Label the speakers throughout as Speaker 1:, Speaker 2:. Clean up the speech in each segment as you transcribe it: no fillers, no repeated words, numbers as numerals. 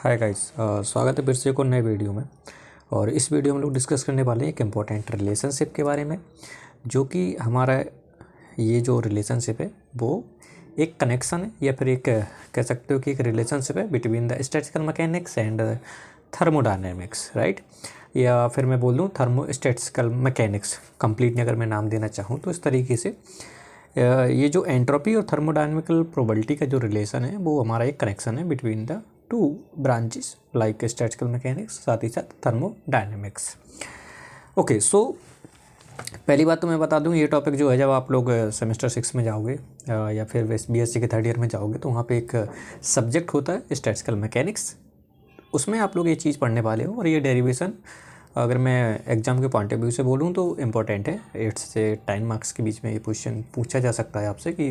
Speaker 1: Hi guys, स्वागत है फिर से एक और नए वीडियो में। और इस वीडियो में लोग डिस्कस करने वाले हैं एक इम्पॉर्टेंट रिलेशनशिप के बारे में, जो कि हमारा ये जो रिलेशनशिप है वो एक कनेक्शन है या फिर एक कह सकते हो कि एक रिलेशनशिप है between the statistical mechanics and thermodynamics, right. या फिर मैं बोल दूँ थर्मोस्टैटिस्टिकल मैकेनिक्स, कंप्लीटली अगर मैं नाम देना चाहूँ तो इस तरीके से ये जो एंट्रोपी और थर्मोडायनेमिकल प्रोबेबिलिटी का जो रिलेशन है वो हमारा एक कनेक्शन है between the two branches like statistical mechanics साथ ही साथ थर्मोडायनेमिक्स। ओके, सो पहली बात तो मैं बता दूं, ये टॉपिक जो है जब आप लोग सेमेस्टर 6 में जाओगे या फिर बीएससी के थर्ड ईयर में जाओगे तो वहाँ पे एक सब्जेक्ट होता है स्टैटिस्टिकल मैकेनिक्स। उसमें आप लोग ये चीज़ पढ़ने वाले हो और ये डेरिवेशन अगर मैं एग्जाम के पॉइंट ऑफ व्यू से बोलूँ तो इम्पोर्टेंट है। 8 से 10 मार्क्स के बीच में ये क्वेश्चन पूछा जा सकता है आपसे कि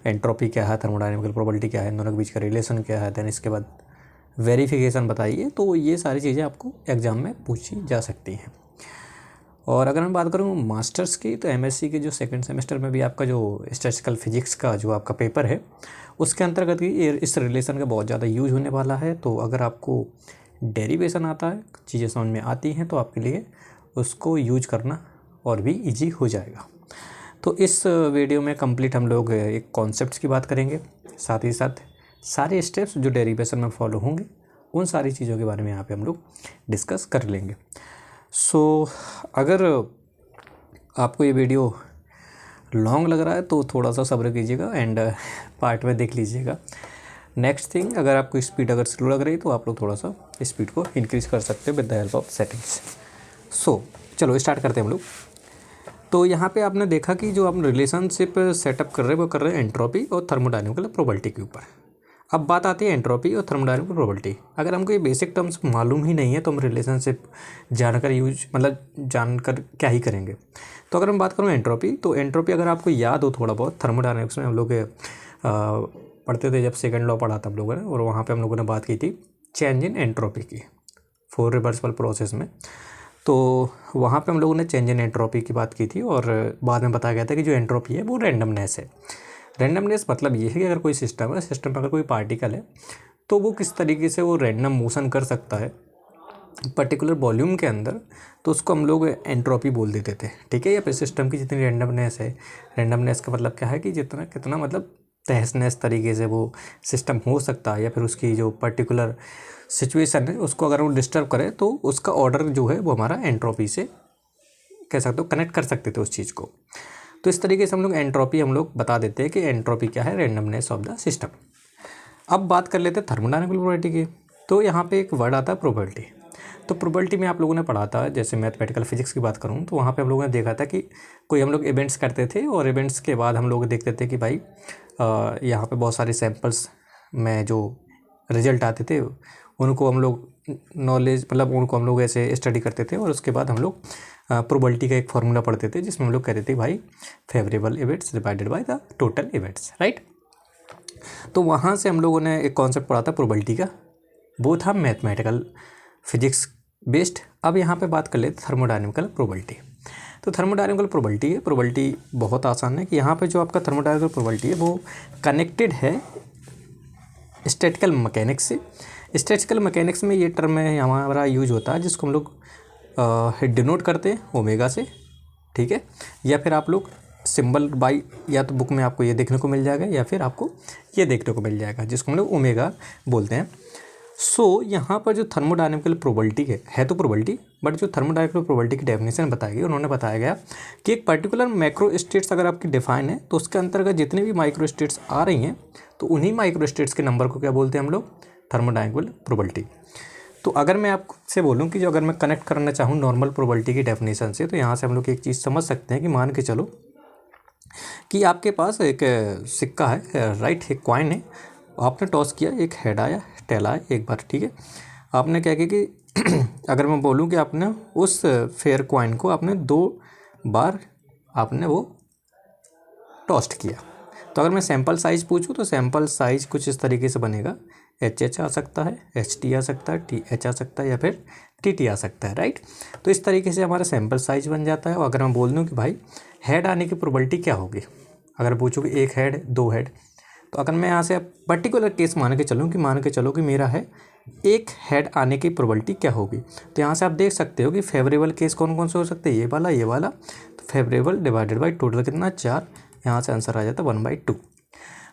Speaker 1: एंट्रोपी क्या है, थर्मोडायनेमिकल प्रोबेबिलिटी क्या है, इन दोनों के बीच का रिलेशन क्या है, देन इसके बाद वेरिफिकेशन बताइए। तो ये सारी चीज़ें आपको एग्ज़ाम में पूछी जा सकती हैं। और अगर मैं बात करूँ मास्टर्स की तो एमएससी के जो सेकंड सेमेस्टर में भी आपका जो स्टैटिस्टिकल फिजिक्स का जो आपका पेपर है उसके अंतर्गत भी इस रिलेशन का बहुत ज़्यादा यूज होने वाला है। तो अगर आपको डेरिवेशन आता है, चीज़ें समझ में आती हैं, तो आपके लिए उसको यूज करना और भी इजी हो जाएगा। तो इस वीडियो में कंप्लीट हम लोग एक कॉन्सेप्ट्स की बात करेंगे, साथ ही साथ सारे स्टेप्स जो डेरिवेशन में फॉलो होंगे उन सारी चीज़ों के बारे में यहाँ पे हम लोग डिस्कस कर लेंगे। सो अगर आपको ये वीडियो लॉन्ग लग रहा है तो थोड़ा सा सब्र कीजिएगा एंड पार्ट में देख लीजिएगा। नेक्स्ट थिंग, अगर आपको स्पीड अगर स्लो लग रही है तो आप लोग थोड़ा सा स्पीड को इंक्रीज़ कर सकते हैं with the help of settings. So चलो स्टार्ट करते हैं हम लोग। तो यहाँ पे आपने देखा कि जो आप रिलेशनशिप सेटअप कर रहे हैं वो कर रहे हैं एंट्रोपी और थर्मोडायनेमिकल प्रोबेबिलिटी के ऊपर। अब बात आती है एंट्रोपी और थर्मोडायनेमिकल प्रोबेबिलिटी। अगर हमको ये बेसिक टर्म्स मालूम ही नहीं है तो हम रिलेशनशिप जानकर क्या ही करेंगे। तो अगर मैं बात करूँ एंट्रोपी, तो एंट्रोपी अगर आपको याद हो थोड़ा बहुत, थर्मोडायनेमिक्स में हम लोग पढ़ते थे जब सेकंड लॉ पढ़ा था हम लोगों ने, और वहाँ पे हम लोगों ने बात की थी चेंज इन एंट्रोपी की फॉर रिवर्सिबल प्रोसेस में। तो वहाँ पे हम लोगों ने चेंज इन एंट्रोपी की बात की थी और बाद में बताया गया था कि जो एंट्रोपी है वो रैंडमनेस है। रैंडमनेस मतलब ये है कि अगर कोई सिस्टम है, सिस्टम में अगर कोई पार्टिकल है तो वो किस तरीके से वो रैंडम मोशन कर सकता है पर्टिकुलर वॉल्यूम के अंदर, तो उसको हम लोग एंट्रोपी बोल देते थे, ठीक है। या फिर सिस्टम की जितनी रैंडमनेस है, रैंडमनेस का मतलब क्या है कि जितना कितना मतलब तहस नहस तरीके से वो सिस्टम हो सकता है, या फिर उसकी जो पर्टिकुलर सिचुएशन है उसको अगर वो डिस्टर्ब करे तो उसका ऑर्डर जो है वो हमारा एंट्रोपी से कह सकते हो कनेक्ट कर सकते थे उस चीज़ को। तो इस तरीके से हम लोग एंट्रोपी हम लोग बता देते हैं कि एंट्रोपी क्या है, रैंडमनेस ऑफ द सिस्टम। अब बात कर लेते हैं थर्मोडायनेमिकल प्रोबेबिलिटी की। तो यहाँ पे एक वर्ड आता है प्रोबेबिलिटी। तो प्रोबेबिलिटी में आप लोगों ने पढ़ा था, जैसे मैथमेटिकल फिजिक्स की बात करूँ तो वहाँ पे हम लोगों ने देखा था कि कोई हम लोग इवेंट्स करते थे और इवेंट्स के बाद हम लोग देखते थे कि भाई यहाँ पे बहुत सारे सैम्पल्स में जो रिजल्ट आते थे उनको हम लोग नॉलेज मतलब उनको हम लोग ऐसे स्टडी करते थे, और उसके बाद हम लोग प्रोबेबिलिटी का एक फार्मूला पढ़ते थे जिसमें हम लोग कहते थे भाई favourable events divided by the total events, right. तो वहाँ से हम लोगों ने एक कॉन्सेप्ट पढ़ा था प्रोबेबिलिटी का, वो था मैथमेटिकल फिजिक्स बेस्ड। अब यहाँ पे बात कर लेते थर्मोडायनेमिकल प्रोबेबिलिटी। तो थर्मोडायनेमिकल प्रोबेबिलिटी है, प्रोबेबिलिटी बहुत आसान है कि यहाँ पे जो आपका थर्मोडायनेमिकल प्रोबेबिलिटी है वो कनेक्टेड है स्टैटिस्टिकल मैकेनिक्स से। स्टैटिस्टिकल मैकेनिक्स में ये टर्म है हमारा यूज होता है जिसको हम लोग डिनोट करते हैं ओमेगा से, ठीक है। या फिर आप लोग सिंबल बाई, या तो बुक में आपको ये देखने को मिल जाएगा या फिर आपको ये देखने को मिल जाएगा जिसको हम लोग ओमेगा बोलते हैं। सो यहाँ पर जो थर्मोडायनेमिकल प्रोबेबिलिटी है तो प्रोबेबिलिटी, बट जो थर्मोडायनेमिकल प्रोबेबिलिटी की डेफिनेशन बताई गई उन्होंने बताया गया कि एक पर्टिकुलर मैक्रो स्टेट्स अगर आपकी डिफाइन है तो उसके अंतर्गत जितनी भी माइक्रो स्टेट्स आ रही हैं तो उन्हीं माइक्रो स्टेट्स के नंबर को क्या बोलते हैं हम लोग, थर्मोडायनेमिकल प्रोबेबिलिटी। तो अगर मैं आपसे बोलूँ कि जो अगर मैं कनेक्ट करना चाहूँ नॉर्मल प्रोबेबिलिटी की डेफिनेशन से, तो यहाँ से हम लोग एक चीज़ समझ सकते हैं कि मान के चलो कि आपके पास एक सिक्का है, राइट, एक कॉइन है, आपने टॉस किया, एक हेड आया टेल आया एक बार, ठीक है। आपने क्या किया कि अगर मैं बोलूँ कि आपने उस फेयर कॉइन को आपने 2 बार आपने वो टॉस्ट किया, तो अगर मैं सैंपल साइज़ पूछूँ तो सैंपल साइज़ कुछ इस तरीके से बनेगा, HH आ सकता है, HT आ सकता है, TH आ सकता है या फिर TT आ सकता है, राइट। तो इस तरीके से हमारा सैंपल साइज़ बन जाता है। और अगर मैं बोल दूँ कि भाई हेड आने की प्रोबेबिलिटी क्या होगी, अगर पूछूँ कि 1 हेड 2 हेड, तो अगर मैं यहाँ से पर्टिकुलर केस मान के चलूँ कि मेरा है एक हेड आने की प्रोबेबिलिटी क्या होगी। तो यहाँ से आप देख सकते हो कि फेवरेबल केस कौन कौन से हो सकते हैं, ये वाला। तो फेवरेबल डिवाइडेड बाई टोटल कितना 4, यहाँ से आंसर आ जाता है 1/2।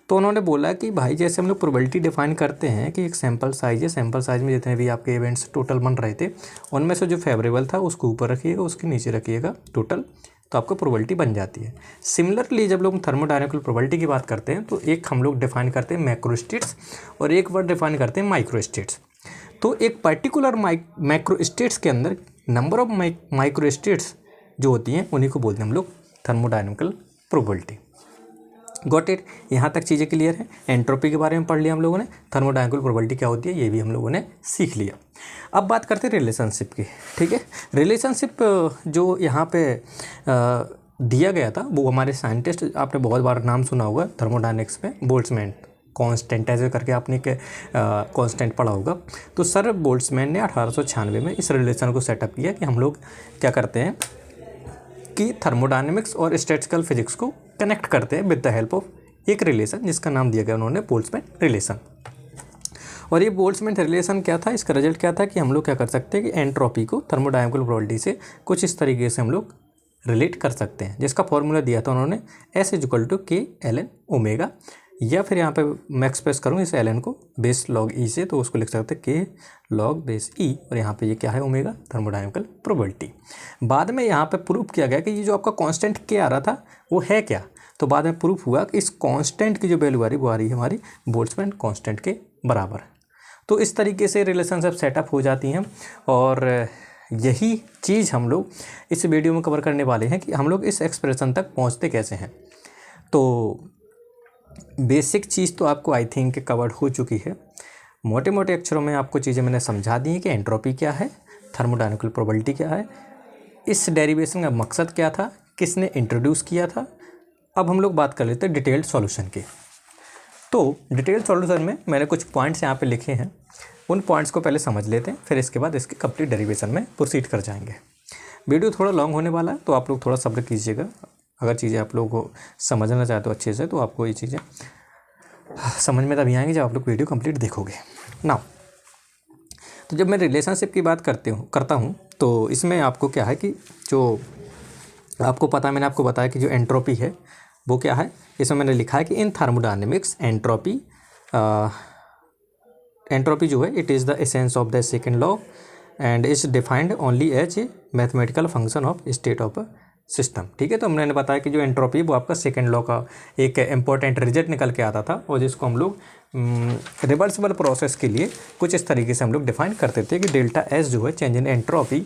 Speaker 1: तो उन्होंने बोला कि भाई जैसे हम लोग प्रोबेबिलिटी डिफाइन करते हैं कि एक सैम्पल साइज है, सैम्पल साइज में जितने भी आपके इवेंट्स टोटल बन रहे थे उनमें से जो फेवरेबल था उसको ऊपर रखिएगा, उसके नीचे रखिएगा टोटल, तो आपको प्रोबेबिलिटी बन जाती है। सिमिलरली जब लोग थर्मोडायनेमिकल प्रोबेबिलिटी की बात करते हैं तो एक हम लोग डिफाइन करते हैं मैक्रो स्टेट्स और एक वर्ड डिफाइन करते हैं माइक्रो स्टेट्स। तो एक पर्टिकुलर मैक्रो स्टेट्स के अंदर नंबर ऑफ माइक्रो स्टेट्स जो होती हैं उन्हीं को बोलते हैं हम लोग थर्मोडायनेमिकल प्रोबेबिलिटी। गॉट इट, यहाँ तक चीज़ें क्लियर है। एंट्रोपी के बारे में पढ़ लिया हम लोगों ने, थर्मोडायनेमिकल प्रोबेबिलिटी क्या होती है ये भी हम लोगों ने सीख लिया। अब बात करते हैं रिलेशनशिप की। ठीक है, रिलेशनशिप जो यहाँ पे दिया गया था वो हमारे साइंटिस्ट, आपने बहुत बार नाम सुना होगा थर्मोडायनेमिक्स में, बोल्ट्जमैन कांस्टेंट ऐसे करके आपने के कांस्टेंट पढ़ा होगा। तो सर बोल्ट्जमैन ने 1896 में इस रिलेशन को सेटअप किया कि हम लोग क्या करते हैं कि थर्मोडायनेमिक्स और स्टैटिस्टिकल फिजिक्स को कनेक्ट करते हैं विद द हेल्प ऑफ एक रिलेशन जिसका नाम दिया गया उन्होंने बोल्ट्जमैन रिलेशन। और ये बोल्ट्जमैन रिलेशन क्या था, इसका रिजल्ट क्या था कि हम लोग क्या कर सकते हैं कि एंट्रोपी को थर्मोडायनेमिकल प्रोबेबिलिटी से कुछ इस तरीके से हम लोग रिलेट कर सकते हैं, जिसका फॉर्मूला दिया था उन्होंने S=K-ln-ओमेगा, या फिर यहाँ पे मैं एक्सप्रेस करूँ इस ln को बेस लॉग ई से, तो उसको लिख सकते हैं K log बेस ई, और यहाँ पे ये क्या है ओमेगा, थर्मोडायनेमिकल प्रोबेबिलिटी। बाद में यहाँ पे प्रूफ किया गया कि ये जो आपका कांस्टेंट K आ रहा था वो है क्या, तो बाद में प्रूफ हुआ कि इस कांस्टेंट की जो वैल्यू आ रही वो आ रही है हमारी बोल्ट्जमैन कांस्टेंट के बराबर। तो इस तरीके से रिलेशनशिप सेटअप हो जाती हैं, और यही चीज़ हम लोग इस वीडियो में कवर करने वाले हैं कि हम लोग इस एक्सप्रेशन तक पहुँचते कैसे हैं। तो बेसिक चीज़ तो आपको आई थिंक कवर्ड हो चुकी है। मोटे मोटे अक्षरों में आपको चीज़ें मैंने समझा दी हैं कि एंट्रोपी क्या है, थर्मोडायनेमिकल प्रोबेबिलिटी क्या है, इस डेरिवेशन का मकसद क्या था, किसने इंट्रोड्यूस किया था। अब हम लोग बात कर लेते हैं डिटेल्ड सॉल्यूशन की। तो डिटेल्ड सॉल्यूशन में मैंने कुछ पॉइंट्स यहाँ पे लिखे हैं, उन पॉइंट्स को पहले समझ लेते हैं, फिर इसके बाद इसके कंप्लीट डेरिवेशन में प्रोसीड कर जाएंगे। वीडियो थोड़ा लॉन्ग होने वाला है तो आप लोग थोड़ा सब्र कीजिएगा। अगर चीज़ें आप लोग को समझना चाहते हो अच्छे से तो आपको ये चीज़ें समझ में तभी आएंगी जब आप लोग वीडियो कंप्लीट देखोगे ना। तो जब मैं रिलेशनशिप की बात करता हूँ तो इसमें आपको क्या है कि जो आपको पता है, मैंने आपको बताया कि जो एंट्रोपी है वो क्या है। इसमें मैंने लिखा है कि इन थर्मोडायनेमिक्स एंट्रोपी जो है it is the essence of the second law and is defined only as a mathematical function of state of a system. ठीक है, तो मैंने बताया कि जो एंट्रोपी वो आपका सेकेंड लॉ का एक इंपॉर्टेंट रिजल्ट निकल के आता था, और जिसको हम लोग रिवर्सिबल प्रोसेस के लिए कुछ इस तरीके से हम लोग डिफाइन करते थे कि डेल्टा एस जो है change in entropy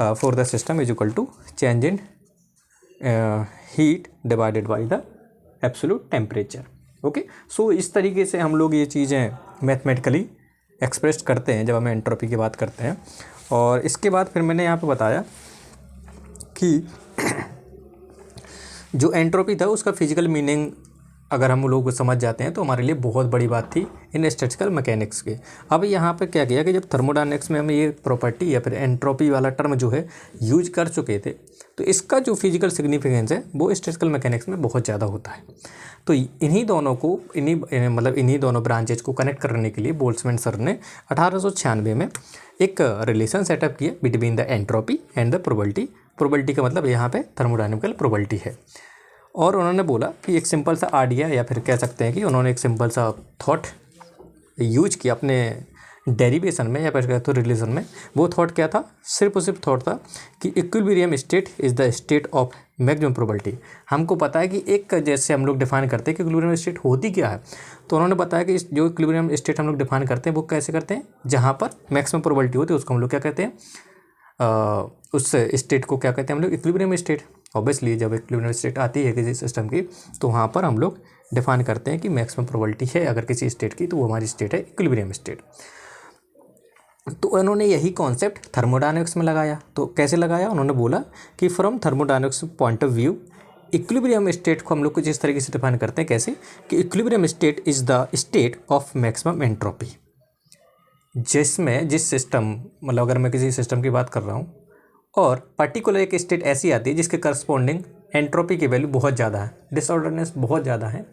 Speaker 1: for the system is equal to change in heat divided by the absolute temperature. Okay, so इस तरीके से हम लोग ये चीज़ें मैथमेटिकली एक्सप्रेस करते हैं जब हम एंट्रोपी की बात करते हैं। और इसके बाद फिर मैंने यहाँ पे बताया कि जो एंट्रोपी था उसका फिजिकल मीनिंग अगर हम लोग समझ जाते हैं तो हमारे लिए बहुत बड़ी बात थी इन स्टैटिस्टिकल मैकेनिक्स के। अब यहाँ पे क्या किया कि जब थर्मोडायनेमिक्स में हम ये प्रॉपर्टी या फिर एंट्रोपी वाला टर्म जो है यूज कर चुके थे, तो इसका जो फिजिकल सिग्निफिकेंस है वो स्टैटिस्टिकल मैकेनिक्स में बहुत ज़्यादा होता है। तो इन्हीं दोनों ब्रांचेज को कनेक्ट करने के लिए बोल्ट्जमैन सर ने 1896 में एक रिलेशन सेटअप किया between the entropy and the probability. Probability का मतलब यहाँ पे थर्मोडायनेमिकल प्रोबेबिलिटी है। और उन्होंने बोला कि एक सिंपल सा आइडिया या फिर कह सकते हैं कि उन्होंने एक सिंपल सा थॉट यूज किया अपने डेरिवेशन में या फिर कहते हो रिलेशन में। वो थॉट क्या था, सिर्फ और सिर्फ थॉट था कि equilibrium state is the state of maximum probability. हमको पता है कि एक जैसे हम लोग डिफाइन करते हैं कि इक्विलिब्रियम स्टेट होती क्या है, तो उन्होंने बताया कि जो इक्विलिब्रियम स्टेट हम लोग डिफाइन करते हैं वो कैसे करते हैं, जहाँ पर मैक्सिमम प्रोबेबिलिटी होती है उसको हम लोग क्या कहते हैं, उस स्टेट को क्या कहते हैं हम लोग, इक्विलिब्रियम स्टेट। ऑब्वियसली जब इक्विलिब्रियम स्टेट आती है किसी सिस्टम की तो वहाँ पर हम लोग डिफाइन करते हैं कि मैक्सिमम प्रोबेबिलिटी है अगर किसी स्टेट की, तो वो हमारी स्टेट है इक्विलिब्रियम स्टेट। तो उन्होंने यही कॉन्सेप्ट थर्मोडायनेमिक्स में लगाया। तो कैसे लगाया, उन्होंने बोला कि from thermodynamics point of view equilibrium state को हम लोग कुछ इस तरीके से डिफाइन करते हैं, कैसे कि equilibrium state is the state of maximum entropy. जिस सिस्टम मतलब अगर मैं किसी सिस्टम की बात कर रहा हूँ और पर्टिकुलर एक स्टेट ऐसी आती है जिसके करस्पॉन्डिंग एंट्रोपी की वैल्यू बहुत ज़्यादा है, डिसऑर्डरनेस बहुत ज़्यादा है,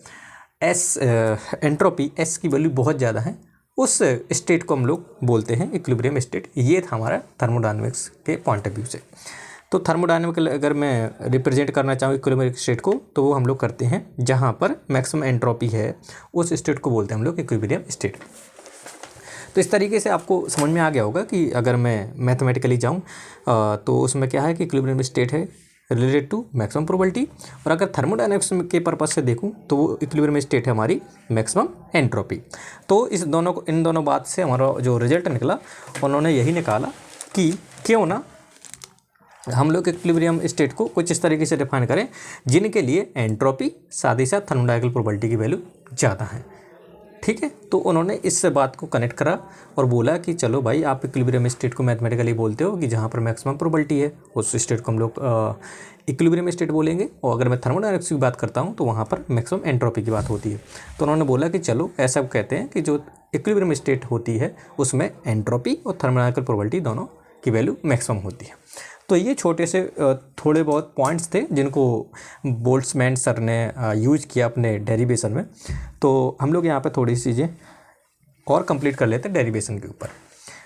Speaker 1: एंट्रोपी एस की वैल्यू बहुत ज़्यादा है, उस स्टेट को हम लोग बोलते हैं इक्विलिब्रियम स्टेट। ये था हमारा थर्मोडायनेमिक्स के पॉइंट ऑफ व्यू से। तो थर्मोडायनेमिकल अगर मैं रिप्रेजेंट करना चाहूँ इक्विलिब्रियम स्टेट को, तो वो हम लोग करते हैं जहाँ पर मैक्सिमम एंट्रोपी है, उस स्टेट को बोलते हैं हम लोग इक्विलिब्रियम स्टेट। तो इस तरीके से आपको समझ में आ गया होगा कि अगर मैं मैथमेटिकली जाऊँ तो उसमें क्या है कि इक्विलिब्रियम स्टेट है रिलेटेड टू मैक्सिमम प्रोबेबिलिटी, और अगर थर्मोडायनेमिक्स के पर्पज से देखूं तो वो इक्विलिब्रियम स्टेट है हमारी मैक्सिमम एंट्रोपी। तो इन दोनों बात से हमारा जो रिजल्ट निकला, उन्होंने यही निकाला कि क्यों ना हम लोग इक्विलिब्रियम स्टेट को कुछ इस तरीके से डिफाइन करें जिनके लिए एंट्रोपी साथ ही साथ थर्मोडायनेमिकल प्रोबेबिलिटी की वैल्यू ज़्यादा है। ठीक है, तो उन्होंने इस बात को कनेक्ट करा और बोला कि चलो भाई, आप इक्विलिब्रियम स्टेट को मैथमेटिकली बोलते हो कि जहाँ पर मैक्सिमम प्रोबेबिलिटी है, उस स्टेट को हम लोग इक्विलिब्रियम स्टेट बोलेंगे, और अगर मैं थर्मोडायनेमिक्स की बात करता हूँ तो वहाँ पर मैक्सिमम एंट्रोपी की बात होती है। तो उन्होंने बोला कि चलो ऐसा कहते हैं कि जो इक्विलिब्रियम स्टेट होती है उसमें एंट्रोपी और थर्मोडायनेमिकल प्रोबेबिलिटी दोनों की वैल्यू मैक्सिमम होती है। तो ये छोटे से थोड़े बहुत पॉइंट्स थे जिनको बोल्ट्जमैन सर ने यूज किया अपने डेरिवेशन में। तो हम लोग यहाँ पे थोड़ी सी चीज़ें और कंप्लीट कर लेते हैं डेरिवेशन के ऊपर।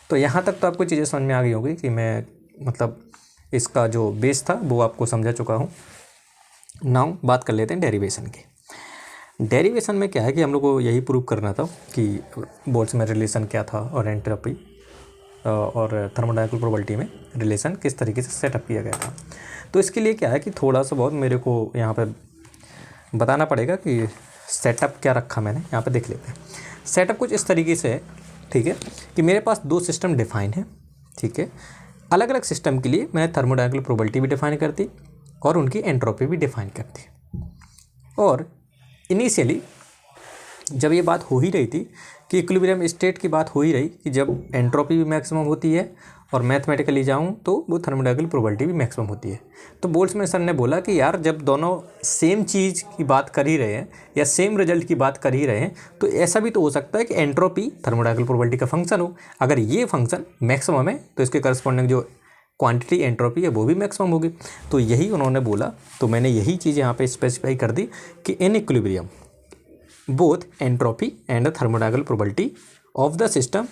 Speaker 1: तो यहाँ तक तो आपको चीज़ें समझ में आ गई होगी कि मैं मतलब इसका जो बेस था वो आपको समझा चुका हूँ। नाउ बात कर लेते हैं डेरिवेशन की। डेरिवेशन में क्या है कि हम लोग को यही प्रूव करना था कि बोल्ट्जमैन रिलेशन क्या था और एंट्रोपी और थर्मोडायनेमिकल प्रोबेबिलिटी में रिलेशन किस तरीके से सेटअप किया गया था। तो इसके लिए क्या है कि थोड़ा सा बहुत मेरे को यहाँ पे बताना पड़ेगा कि सेटअप क्या रखा मैंने। यहाँ पे देख लेते हैं। सेटअप कुछ इस तरीके से है, ठीक है, कि मेरे पास दो सिस्टम डिफाइन है। ठीक है, अलग अलग सिस्टम के लिए मैंने थर्मोडायनेमिकल प्रोबेबिलिटी भी डिफाइन कर दी और उनकी एंट्रोपी भी डिफाइन कर दी। और इनिशियली जब ये बात हो ही रही थी कि इक्विलिब्रियम स्टेट की बात हो ही रही कि जब एंट्रोपी भी मैक्सिमम होती है और मैथमेटिकली जाऊँ तो वो थर्मोडायनेमिकल प्रोबेबिलिटी भी मैक्सिमम होती है। तो बोल्ट्जमैन सर ने बोला कि यार, जब दोनों सेम चीज़ की बात कर ही रहे हैं या सेम रिजल्ट की बात कर ही रहे हैं, तो ऐसा भी तो हो सकता है कि एंट्रोपी थर्मोडायनेमिकल प्रोबेबिलिटी का फंक्शन हो। अगर ये फंक्शन मैक्सिमम है तो इसके करस्पॉन्डिंग जो क्वांटिटी एंट्रोपी है वो भी मैक्सिमम होगी। तो यही उन्होंने बोला, तो मैंने यही चीज़ यहाँ पे स्पेसिफाई कर दी कि in equilibrium both entropy and the thermodynamical probability of the system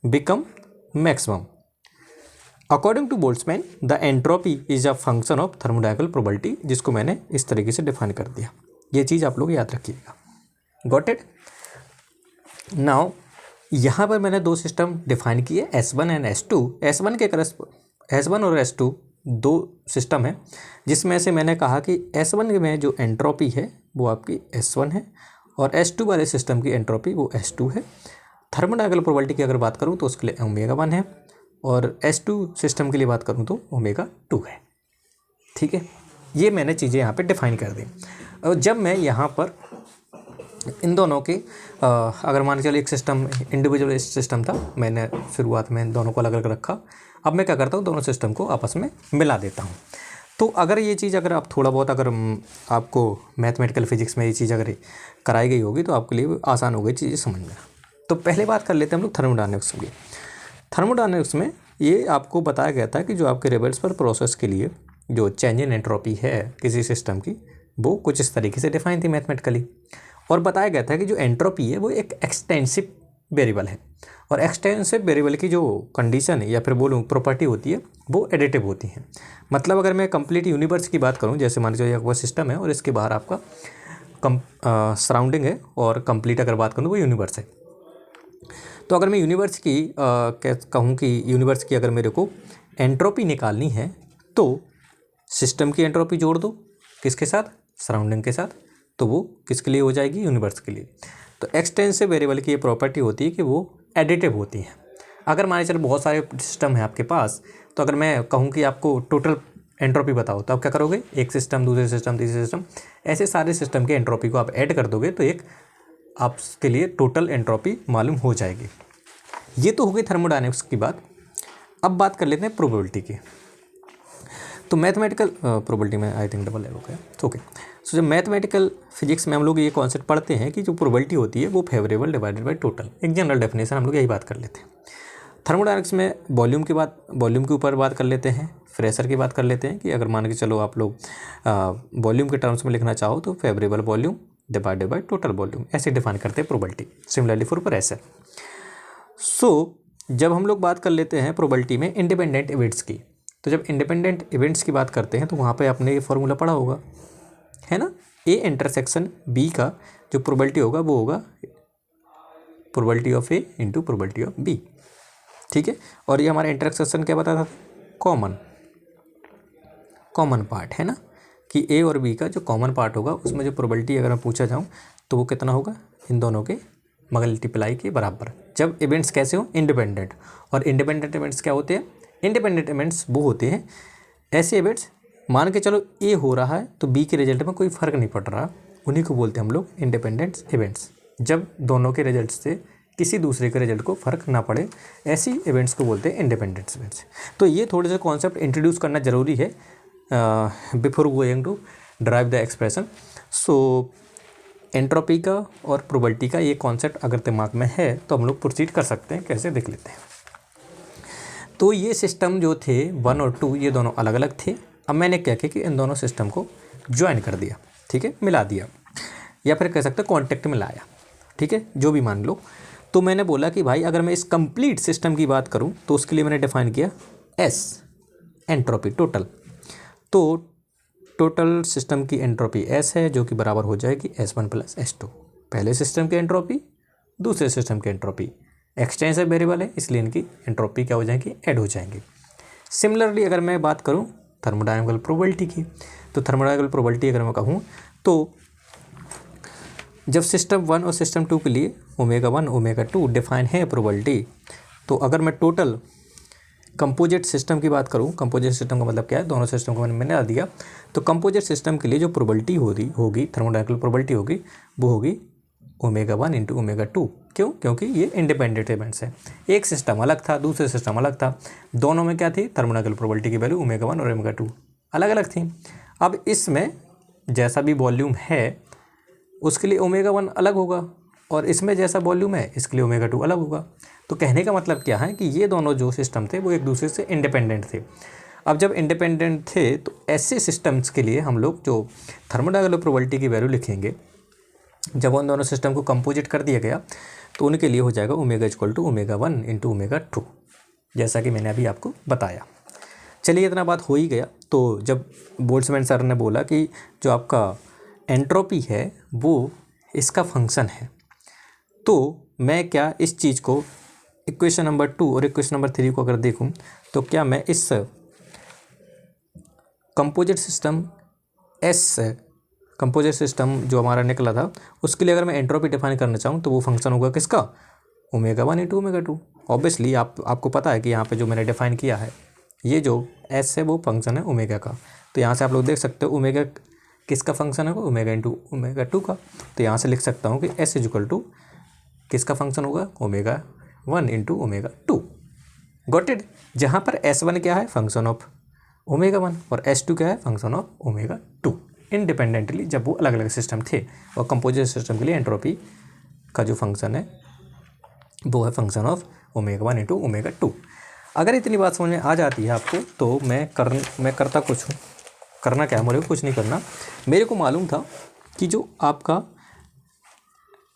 Speaker 1: become maximum. According to Boltzmann, the entropy is a function of thermodynamical probability, जिसको मैंने इस तरीके से डिफाइन कर दिया। ये चीज़ आप लोग याद रखिएगा। Got it? Now यहाँ पर मैंने दो सिस्टम डिफाइन किए, S1 एंड S2। S1 और S2 दो सिस्टम है जिसमें से मैंने कहा कि S1 में जो एंट्रोपी है वो आपकी S1 है और S2 वाले सिस्टम की एंट्रोपी वो S2 है। थर्मोडायनेमिकल प्रोबेबिलिटी की अगर बात करूँ तो उसके लिए ω1 है और S2 सिस्टम के लिए बात करूँ तो ω2 है। ठीक है, ये मैंने चीज़ें यहाँ पे डिफाइन कर दी। और जब मैं यहाँ पर इन दोनों के अगर मान के चलिए एक सिस्टम इंडिविजुअल सिस्टम था, मैंने शुरुआत में इन दोनों को अलग अलग रखा। अब मैं क्या करता हूँ, दोनों सिस्टम को आपस में मिला देता हूँ। तो अगर ये चीज़ अगर आप थोड़ा बहुत अगर आपको मैथमेटिकल फिजिक्स में ये चीज़ अगर कराई गई होगी तो आपके लिए आसान हो गई चीज़ें समझना। तो पहले बात कर लेते हैं हम लोग थर्मोडायनेमिक्स की। थर्मोडायनेमिक्स में ये आपको बताया गया था कि जो आपके रिवर्सिबल प्रोसेस के लिए जो चेंज इन एंट्रोपी है किसी सिस्टम की, वो कुछ इस तरीके से डिफाइन थी मैथमेटिकली। और बताया गया था कि जो एंट्रोपी है वो एक एक्सटेंसिव वेरिएबल है और एक्सटेंसिव वेरिएबल की जो कंडीशन है या फिर बोलूँ प्रॉपर्टी होती है वो एडिटिव होती है। मतलब अगर मैं कंप्लीट यूनिवर्स की बात करूँ, जैसे मान लीजिए एक वो सिस्टम है और इसके बाहर आपका सराउंडिंग है और कंप्लीट अगर बात करूँ वो यूनिवर्स है। तो अगर मैं यूनिवर्स की कहूँ कि यूनिवर्स की अगर मेरे को एंट्रोपी निकालनी है तो सिस्टम की एंट्रोपी जोड़ दो किसके साथ, सराउंडिंग के साथ, तो वो किसके लिए हो जाएगी, यूनिवर्स के लिए। तो एक्सटेंसिव वेरिएबल की ये प्रॉपर्टी होती है कि वो एडिटिव होती है। अगर मान चलो बहुत सारे सिस्टम है आपके पास, तो अगर मैं कहूँ कि आपको टोटल एंट्रोपी बताओ तो आप क्या करोगे, एक सिस्टम, दूसरे सिस्टम, तीसरे सिस्टम, ऐसे सारे सिस्टम के एंट्रोपी को आप ऐड कर दोगे तो एक आपके लिए टोटल एंट्रोपी मालूम हो जाएगी। ये तो हो गई थर्मोडायनेमिक्स की बात। अब बात कर लेते हैं प्रोबेबिलिटी की। तो मैथमेटिकल प्रोबेबिलिटी में आई थिंक डबल हो गया, ओके। सो जब मैथमेटिकल फिजिक्स में हम लोग ये कॉन्सेप्ट पढ़ते हैं कि जो प्रोबेबिलिटी होती है वो फेवरेबल डिवाइडेड बाय टोटल, एक जनरल डेफिनेशन हम लोग यही बात कर लेते हैं। थर्मोडायनेमिक्स में वॉल्यूम के ऊपर बात कर लेते हैं, प्रेशर की बात कर लेते हैं कि अगर मान के चलो आप लोग वॉल्यूम के टर्म्स में लिखना चाहो तो favourable volume divided by total volume, ऐसे डिफाइन करते हैं प्रोबेबिलिटी। Similarly for pressure. जब हम लोग बात कर लेते हैं प्रोबेबिलिटी में इंडिपेंडेंट इवेंट्स की, तो जब इंडिपेंडेंट इवेंट्स की बात करते हैं तो वहाँ पे आपने ये फॉर्मूला पढ़ा होगा, है ना, ए इंटरसेक्शन बी का जो प्रोबेबिलिटी होगा वो होगा probability of A into probability of B, ठीक है। और ये हमारा इंटरसेक्शन क्या बताता था, कॉमन पार्ट, है ना, कि ए और बी का जो कॉमन पार्ट होगा उसमें जो प्रोबेबिलिटी अगर मैं पूछा जाऊँ तो वो कितना होगा, इन दोनों के मल्टीप्लाई के बराबर, जब इवेंट्स कैसे हो, इंडिपेंडेंट। और इंडिपेंडेंट इवेंट्स क्या होते हैं, इंडिपेंडेंट इवेंट्स वो होते हैं ऐसे इवेंट्स, मान के चलो ए हो रहा है तो बी के रिजल्ट में कोई फ़र्क नहीं पड़ रहा, उन्हीं को बोलते हैं हम लोग इंडिपेंडेंट इवेंट्स। जब दोनों के रिजल्ट से किसी दूसरे के रिजल्ट को फ़र्क ना पड़े, ऐसी इवेंट्स को बोलते हैं इंडिपेंडेंट इवेंट्स। तो ये थोड़े से कॉन्सेप्ट इंट्रोड्यूस करना ज़रूरी है before going to derive the expression. So entropy का और प्रोबेबिलिटी का ये कॉन्सेप्ट अगर दिमाग में है तो हम लोग प्रोसीड कर सकते हैं, कैसे देख लेते हैं। तो ये सिस्टम जो थे 1 और 2 ये दोनों अलग अलग थे। अब मैंने क्या किया कि इन दोनों सिस्टम को ज्वाइन कर दिया, ठीक है, मिला दिया, या फिर कह सकते हैं कॉन्टेक्ट में लाया, ठीक है, जो भी मान लो। तो मैंने बोला कि भाई अगर मैं इस कंप्लीट सिस्टम की बात करूं तो उसके लिए मैंने डिफाइन किया एस एंट्रोपी टोटल। तो टोटल सिस्टम की एंट्रोपी एस है जो कि बराबर हो जाएगी S1 + S2। पहले सिस्टम की एंट्रोपी, दूसरे सिस्टम की एंट्रोपी, एक्सटेंसिव वेरिएबल है इसलिए इनकी एंट्रोपी क्या हो जाएंगी, ऐड हो जाएंगी। सिमिलरली अगर मैं बात करूं थर्मोडायनामिकल प्रोबेबिलिटी की, तो थर्मोडायनामिकल प्रोबेबिलिटी अगर मैं कहूँ तो जब सिस्टम 1 और सिस्टम 2 के लिए ω1 ω2 डिफाइन है प्रोबेबिलिटी, तो अगर मैं टोटल कंपोजिट सिस्टम की बात करूं, कंपोजिट सिस्टम का मतलब क्या है, दोनों सिस्टम को मैंने डाल दिया, तो कंपोजिट सिस्टम के लिए जो प्रोबेबिलिटी होगी थर्मोडायनामिकल प्रोबेबिलिटी होगी वो होगी ω1 × ω2। क्यों, क्योंकि ये इंडिपेंडेंट इवेंट्स है, एक सिस्टम अलग था दूसरे सिस्टम अलग था, दोनों में क्या थी, थर्मोडायनामिकल प्रोबेबिलिटी की वैल्यू ω1 और ω2 अलग अलग थी। अब इसमें जैसा भी वॉल्यूम है उसके लिए ω1 अलग होगा और इसमें जैसा वॉल्यूम है इसके लिए ω2 अलग होगा। तो कहने का मतलब क्या है कि ये दोनों जो सिस्टम थे वो एक दूसरे से इंडिपेंडेंट थे। अब जब इंडिपेंडेंट थे तो ऐसे सिस्टम्स के लिए हम लोग जो थर्मोडायनामिकल प्रोबेबिलिटी की वैल्यू लिखेंगे, जब उन दोनों सिस्टम को कंपोजिट कर दिया गया तो उनके लिए हो जाएगा ω = ω1 × ω2, जैसा कि मैंने अभी आपको बताया। चलिए इतना बात हो ही गया। तो जब बोल्ट्जमैन सर ने बोला कि जो आपका एंट्रोपी है वो इसका फंक्शन है, तो मैं क्या इस चीज़ को इक्वेशन नंबर 2 और इक्वेशन नंबर 3 को अगर देखूं तो क्या मैं इस कंपोजिट सिस्टम जो हमारा निकला था उसके लिए अगर मैं एंट्रोपी डिफाइन करना चाहूँ तो वो फंक्शन होगा किसका, ω1 × ω2। ऑब्वियसली आपको पता है कि यहाँ पे जो मैंने डिफाइन किया है ये जो एस है वो फंक्शन है ओमेगा का। तो यहाँ से आप लोग देख सकते हो ओमेगा किसका फंक्शन है, ω × ω2 का। तो यहाँ से लिख सकता हूँ कि S = किसका फंक्शन होगा, ω1 × ω2। Got it. जहाँ पर S1 क्या है, फंक्शन ऑफ ω1 और S2 क्या है, फंक्शन ऑफ ω2, इंडिपेंडेंटली जब वो अलग अलग सिस्टम थे। और कंपोजिट सिस्टम के लिए एंट्रोपी का जो फंक्शन है वो है फंक्शन ऑफ ω1 × ω2। अगर इतनी बात समझ में आ जाती है आपको तो मैं करता कुछ हूँ, करना क्या है, मुझे कुछ नहीं करना। मेरे को मालूम था कि जो आपका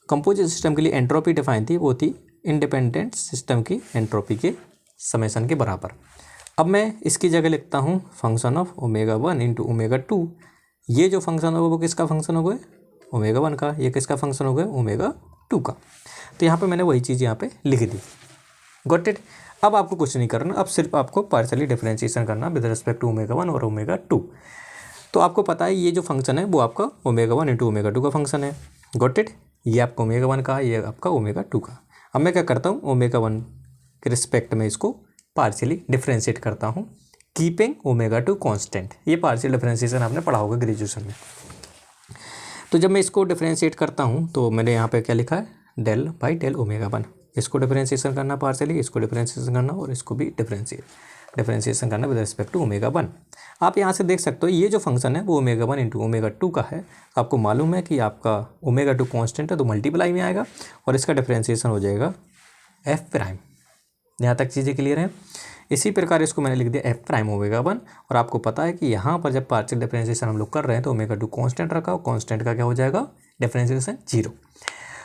Speaker 1: कंपोजिट सिस्टम के लिए एंट्रोपी डिफाइन थी वो थी इंडिपेंडेंट सिस्टम की एंट्रोपी के समेशन के बराबर। अब मैं इसकी जगह लिखता हूँ फंक्शन ऑफ ω1 × ω2। ये जो फंक्शन होगा वो किसका फंक्शन होगा, ω1 का। ये किसका फंक्शन होगा, ω2 का। तो यहाँ पे मैंने वही चीज़ यहाँ पे लिख दी। Got it. अब आपको कुछ नहीं करना, अब सिर्फ आपको पार्शियली डिफरेंशिएशन करना विद रिस्पेक्ट टू ω1 और ω2। तो आपको पता है ये जो फंक्शन है वो आपका ω1 × ω2 का फंक्शन है। Got it. ये आपका ω1 का, ये आपका ω2 का। अब मैं क्या करता हूँ, ω1 के रिस्पेक्ट में इसको पार्शियली डिफरेंशिएट करता हूँ, कीपिंग ω2 कांस्टेंट। ये पार्शियल डिफरेंशिएशन आपने पढ़ा होगा ग्रेजुएशन में। तो जब मैं इसको डिफरेंशिएट करता हूँ तो मैंने यहाँ पे क्या लिखा है, del/del ω1। इसको डिफरेंशिएशन करना पार्शियली, इसको डिफरेंशिएशन करना और इसको भी डिफरेंशिएशन करना विद रिस्पेक्ट टू ω1। आप यहाँ से देख सकते हो ये जो फंक्शन है वो ω1 × ω2 का है। आपको मालूम है कि आपका ω2 कांस्टेंट है तो मल्टीप्लाई में आएगा और इसका डिफरेंशिएशन हो जाएगा f'। यहाँ तक चीज़ें क्लियर हैं। इसी प्रकार इसको मैंने लिख दिया f' ω1। और आपको पता है कि यहाँ पर जब पार्शियल डिफरेंशिएशन हम लोग कर रहे हैं तो ω2 कांस्टेंट रखा और कांस्टेंट का क्या हो जाएगा, डिफरेंशिएशन 0।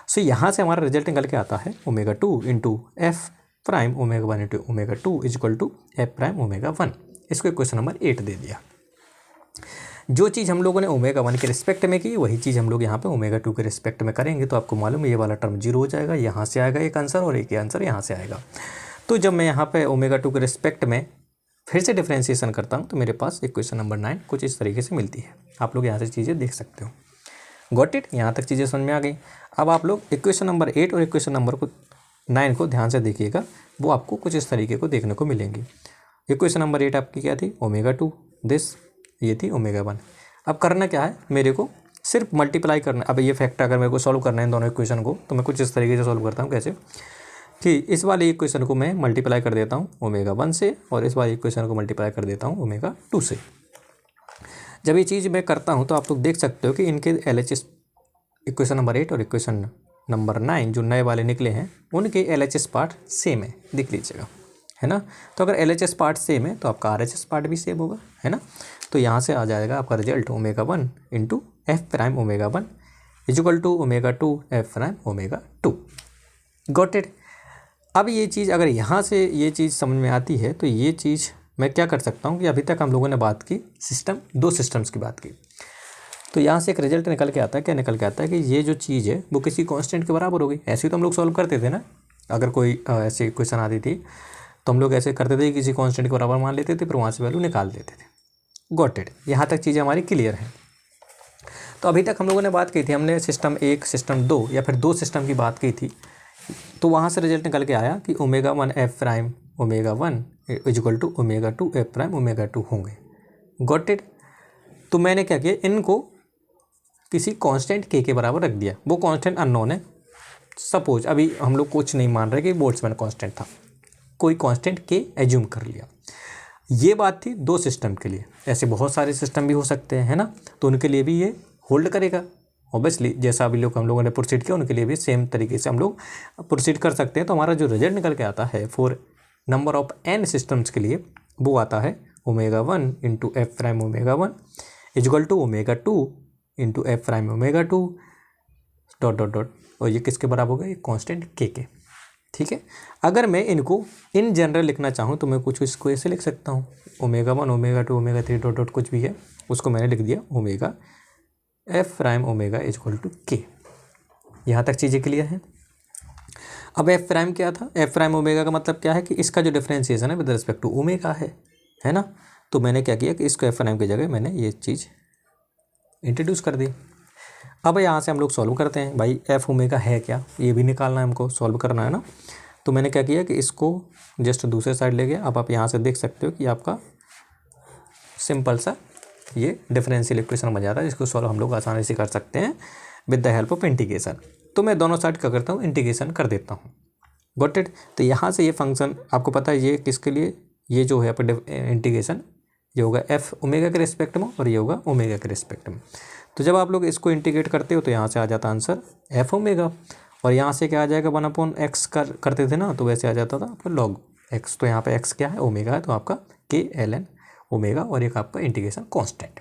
Speaker 1: सो यहाँ से हमारा रिजल्ट निकल के आता है omega 2 into F prime omega 1 into omega 2 is equal to F prime omega 1। इसको क्वेश्चन नंबर 8 दे दिया। जो चीज़ हम लोगों ने ओमेगा 1 के रिस्पेक्ट में की वही चीज़ हम लोग यहाँ पे ओमेगा 2 के रिस्पेक्ट में करेंगे। तो आपको मालूम है ये वाला टर्म 0 हो जाएगा, यहाँ से आएगा एक आंसर और एक ही आंसर यहाँ से आएगा। तो जब मैं यहाँ पे ओमेगा 2 के रिस्पेक्ट में फिर से डिफ्रेंशिएशन करता हूँ तो मेरे पास इक्वेशन नंबर 9 कुछ इस तरीके से मिलती है। आप लोग यहाँ से चीज़ें देख सकते हो। Got it? यहाँ तक चीज़ें समझ में आ गई। अब आप लोग इक्वेशन नंबर 8 और इक्वेशन नंबर 9 को ध्यान से देखिएगा, वो आपको कुछ इस तरीके को देखने को मिलेंगी। इक्वेशन नंबर 8 आपकी क्या थी? ओमेगा 2 दिस, ये थी ओमेगा 1। अब करना क्या है, मेरे को सिर्फ मल्टीप्लाई करना। अब ये फैक्टर अगर मेरे को सॉल्व करना है इन दोनों इक्वेशन को तो मैं कुछ इस तरीके से सॉल्व करता हूँ। कैसे कि इस वाली इक्वेशन को मैं मल्टीप्लाई कर देता हूँ ओमेगा 1 से और इस वाली इक्वेशन को मल्टीप्लाई कर देता हूँ ओमेगा 2 से। जब ये चीज़ मैं करता हूँ तो आप लोग देख सकते हो कि इनके LHS इक्वेशन नंबर 8 और इक्वेशन नंबर 9 जो नए वाले निकले हैं उनके LHS पार्ट सेम है, देख लीजिएगा, है ना। तो अगर LHS पार्ट सेम है तो आपका RHS पार्ट भी सेम होगा, है ना। तो यहाँ से आ जाएगा आपका result omega 1 into F prime omega 1 is equal to omega 2 F prime omega 2। Got it? अब ये चीज़ अगर यहाँ से ये चीज़ समझ में आती है तो ये चीज़ मैं क्या कर सकता हूँ कि अभी तक हम लोगों ने बात की दो सिस्टम्स की बात की। तो यहाँ से एक रिजल्ट निकल के आता है। क्या निकल के आता है कि ये जो चीज़ है वो किसी कांस्टेंट के बराबर हो गई। ऐसे ही तो हम लोग सॉल्व करते थे ना, अगर कोई ऐसी क्वेश्चन आती थी तो हम लोग ऐसे करते थे, किसी कांस्टेंट के बराबर मान लेते थे, फिर वहाँ से वैल्यू निकाल देते थे। Got it? यहाँ तक चीज़ें हमारी क्लियर हैं। तो अभी तक हम लोगों ने बात की थी, हमने सिस्टम 1 सिस्टम 2 या फिर 2 सिस्टम की बात की थी। तो वहाँ से रिजल्ट निकल के आया कि omega 1 F prime omega 1 is equal to omega 2 F prime omega 2 होंगे। Got it? तो मैंने क्या किया, इनको किसी कांस्टेंट के बराबर रख दिया। वो कांस्टेंट अननोन है। सपोज अभी हम लोग कुछ नहीं मान रहे कि बोल्ट्जमैन कांस्टेंट था, कोई कांस्टेंट के एज्यूम कर लिया। ये बात थी 2 सिस्टम के लिए। ऐसे बहुत सारे सिस्टम भी हो सकते हैं, है ना। तो उनके लिए भी ये होल्ड करेगा ऑब्वियसली। जैसा अभी हम लोगों ने प्रोसीड किया उनके लिए भी सेम तरीके से हम लोग प्रोसीड कर सकते हैं। तो हमारा जो रिजल्ट निकल के आता है for number of n systems के लिए वो आता है omega 1 into F prime omega 1 is equal to omega 2 into F prime omega 2 dot dot डॉट, और ये किसके बराबर होगा? ये कांस्टेंट के। ठीक है। अगर मैं इनको इन जनरल लिखना चाहूँ तो मैं कुछ इसको ऐसे लिख सकता हूँ, omega 1 omega 2 omega 3 dot dot कुछ भी है उसको मैंने लिख दिया omega F prime omega equal to K. यहाँ तक चीज़ें क्लियर हैं। अब एफ प्राइम क्या था? एफ प्राइम ओमेगा का मतलब क्या है कि इसका जो डिफरेंशिएशन है विद रिस्पेक्ट टू ओमेगा है ना। तो मैंने क्या किया कि इसको एफ प्राइम की जगह मैंने ये चीज़ इंट्रोड्यूस कर दी। अब यहाँ से हम लोग सॉल्व करते हैं। भाई एफ ओमेगा है क्या, ये भी निकालना है हमको, सॉल्व करना है ना। तो मैंने क्या किया कि इसको जस्ट दूसरे साइड ले गया। अब आप यहाँ से देख सकते हो कि आपका सिंपल सा ये डिफरेंशियल इक्वेशन बन जाता है, जिसको सॉल्व हम लोग आसानी से कर सकते हैं with the help of integration. तो मैं दोनों साइड क्या करता हूँ, इंटीग्रेशन कर देता हूँ। Got it? तो यहाँ से ये फंक्शन आपको पता है ये किसके लिए, ये जो है आपका इंटीग्रेशन ये होगा एफ ओमेगा के रिस्पेक्ट में और ये होगा ओमेगा के रिस्पेक्ट में। तो जब आप लोग इसको इंटीग्रेट करते हो तो यहाँ से आ जाता आंसर एफ ओमेगा, और यहाँ से क्या आ जाएगा 1/x करते थे ना, तो वैसे आ जाता था आपका लॉग एक्स। तो यहाँ पे एक्स क्या है, ओमेगा है, तो आपका के एल एन ओमेगा और एक आपका इंटीग्रेशन कांस्टेंट।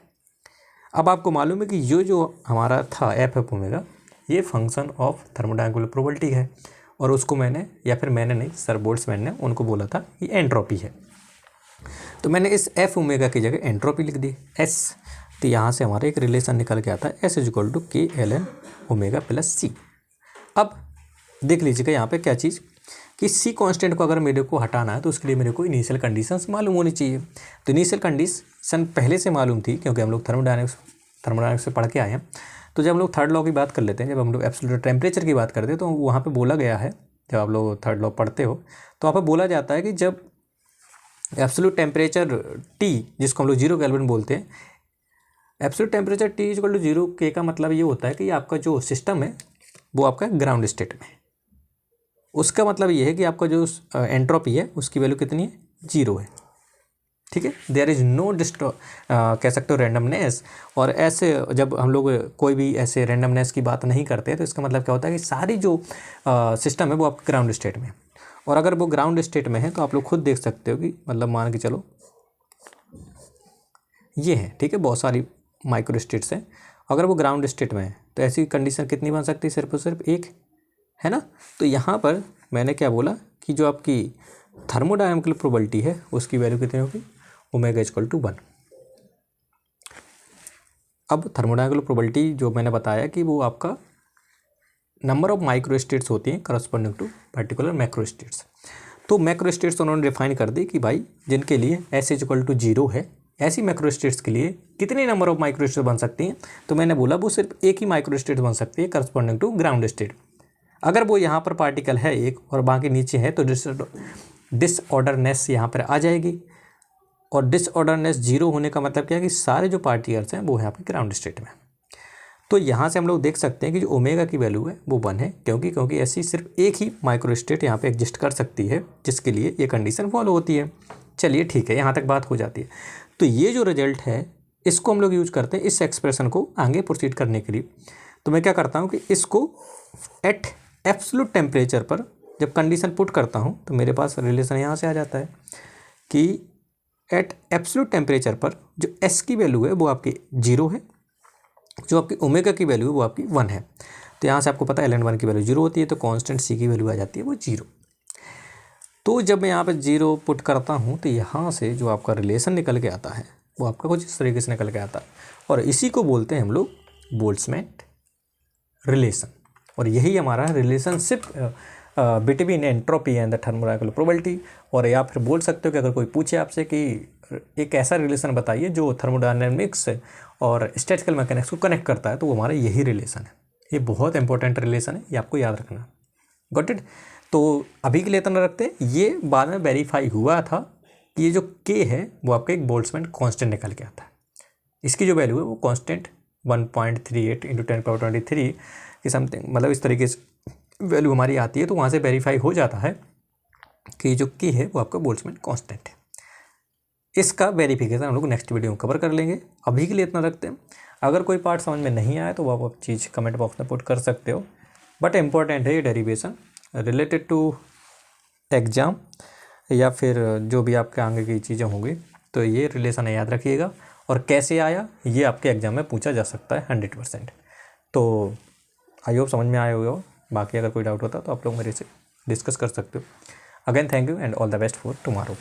Speaker 1: अब आपको मालूम है कि ये जो हमारा था एफ एफ ओमेगा ये फंक्शन ऑफ थर्मोडायनेमिकल प्रोबेबिलिटी है, और उसको मैंने या फिर मैंने नहीं सर बोल्ट्जमैन ने उनको बोला था कि एंट्रोपी है। तो मैंने इस एफ ओमेगा की जगह एंट्रोपी लिख दी एस। तो यहाँ से हमारा एक रिलेशन निकल के आता है एस इज इक्वल टू के एल एन ओमेगा प्लस सी। अब देख लीजिएगा यहाँ पे क्या चीज़ कि सी कांस्टेंट को अगर मेरे को हटाना है तो उसके लिए मेरे को इनिशियल कंडीशंस मालूम होनी चाहिए। तो इनिशियल कंडीशन पहले से मालूम थी क्योंकि हम लोग थर्मोडायनेमिक्स से पढ़ के आए हैं। तो जब हम लोग थर्ड लॉ की बात कर लेते हैं, जब हम लोग एब्सोल्यूट टेम्परेचर की बात करते हैं, तो वहाँ पे बोला गया है, जब आप लोग थर्ड लॉ पढ़ते हो तो वहाँ पे बोला जाता है कि जब एब्सोल्यूट टेम्परेचर टी, जिसको हम लोग 0 केल्विन बोलते हैं, absolute temperature T equal to 0 K का मतलब ये होता है कि आपका जो सिस्टम है वो आपका ग्राउंड स्टेट में है। उसका मतलब ये है कि आपका जो एंट्रोपी है उसकी वैल्यू कितनी है, 0 है। ठीक है, देयर इज़ नो कह सकते हो रैंडमनेस। और ऐसे जब हम लोग कोई भी ऐसे रैंडमनेस की बात नहीं करते तो इसका मतलब क्या होता है कि सारी जो सिस्टम है वो आपका ग्राउंड स्टेट में है। और अगर वो ग्राउंड स्टेट में है तो आप लोग खुद देख सकते हो कि मतलब मान के चलो ये है, ठीक है, बहुत सारी माइक्रो स्टेट्स हैं। अगर वो ग्राउंड स्टेट में है तो ऐसी कंडीशन कितनी बन सकती है, सिर्फ और सिर्फ एक, है ना। तो यहाँ पर मैंने क्या बोला कि जो आपकी थर्मोडायनामिकल प्रोबेबिलिटी है उसकी वैल्यू कितनी होगी, ओमेगा इक्वल टू 1। अब थर्मोडायनामिकल प्रोबेबिलिटी जो मैंने बताया कि वो आपका नंबर ऑफ माइक्रो स्टेट्स होती हैं corresponding to particular macro states. तो मैक्रो स्टेट्स उन्होंने डिफाइन कर दी कि भाई जिनके लिए एस इक्वल टू 0 है, ऐसी मैक्रो स्टेट्स के लिए कितने नंबर ऑफ माइक्रो स्टेट्स बन सकती हैं। तो मैंने बोला वो सिर्फ एक ही माइक्रो स्टेट बन सकती है करस्पॉन्डिंग टू ग्राउंड स्टेट। अगर वो यहाँ पर पार्टिकल है एक और बाकी नीचे है तो डिसऑर्डरनेस यहाँ पर आ जाएगी। और डिसऑर्डरनेस 0 होने का मतलब क्या है कि सारे जो पार्टिकल्स हैं वो है आपके ग्राउंड स्टेट में। तो यहाँ से हम लोग देख सकते हैं कि जो ओमेगा की वैल्यू है वो 1 है, क्योंकि ऐसी सिर्फ एक ही माइक्रो स्टेट यहाँ पे एग्जिस्ट कर सकती है जिसके लिए ये कंडीशन फॉलो होती है। चलिए ठीक है, यहाँ तक बात हो जाती है। तो ये जो रिजल्ट है इसको हम लोग यूज करते हैं इस एक्सप्रेशन को आगे प्रोसीड करने के लिए। तो मैं क्या करता हूँ कि इसको एट एब्सोल्यूट टेम्परेचर पर जब कंडीशन पुट करता हूँ तो मेरे पास रिलेशन यहाँ से आ जाता है कि एट एब्सोल्यूट टेम्परेचर पर जो एस की वैल्यू है वो आपकी 0 है, जो आपकी ओमेगा की वैल्यू है वो आपकी 1 है। तो यहाँ से आपको पता है ln1 की वैल्यू 0 होती है, तो कांस्टेंट सी की वैल्यू आ जाती है वो 0। तो जब मैं यहाँ पे 0 पुट करता हूँ तो यहाँ से जो आपका रिलेशन निकल के आता है वो आपका कुछ इस तरीके से निकल के आता है, और इसी को बोलते हैं हम लोग बोल्ट्जमैन रिलेशन। और यही हमारा relationship between entropy and the thermodynamical probability. और या फिर बोल सकते हो कि अगर कोई पूछे आपसे कि एक ऐसा रिलेशन बताइए जो थर्मोडायनामिक्स और स्टैटिकल मैकेनिक्स को कनेक्ट करता है, तो वो हमारा यही रिलेशन है। ये बहुत इंपॉर्टेंट रिलेशन है, ये आपको याद रखना। Got it. तो अभी के लिए इतना रखते हैं। ये बाद में वेरीफाई हुआ था कि ये जो के है वो आपका एक बोल्ट्जमैन कांस्टेंट निकल के आता है। इसकी जो वैल्यू है वो कांस्टेंट 1.38 × 10⁻23 की समथिंग, मतलब इस तरीके से वैल्यू हमारी आती है। तो वहाँ से वेरीफाई हो जाता है कि जो के है वो आपका बोल्ट्जमैन कांस्टेंट है। इसका वेरिफिकेशन हम लोग नेक्स्ट वीडियो में कवर कर लेंगे। अभी के लिए इतना रखते हैं। अगर कोई पार्ट समझ में नहीं आया तो आप चीज़ कमेंट बॉक्स में पुट कर सकते हो, बट इम्पॉर्टेंट है ये डेरिवेशन रिलेटेड टू एग्ज़ाम या फिर जो भी आपके आगे की चीज़ें होंगी। तो ये रिलेशन याद रखिएगा, और कैसे आया ये आपके एग्ज़ाम में पूछा जा सकता है 100%। तो आई होप समझ में आया होगा। बाकी अगर कोई डाउट होता तो आप लोग मेरे से डिस्कस कर सकते हो। Again thank you and all the best for tomorrow.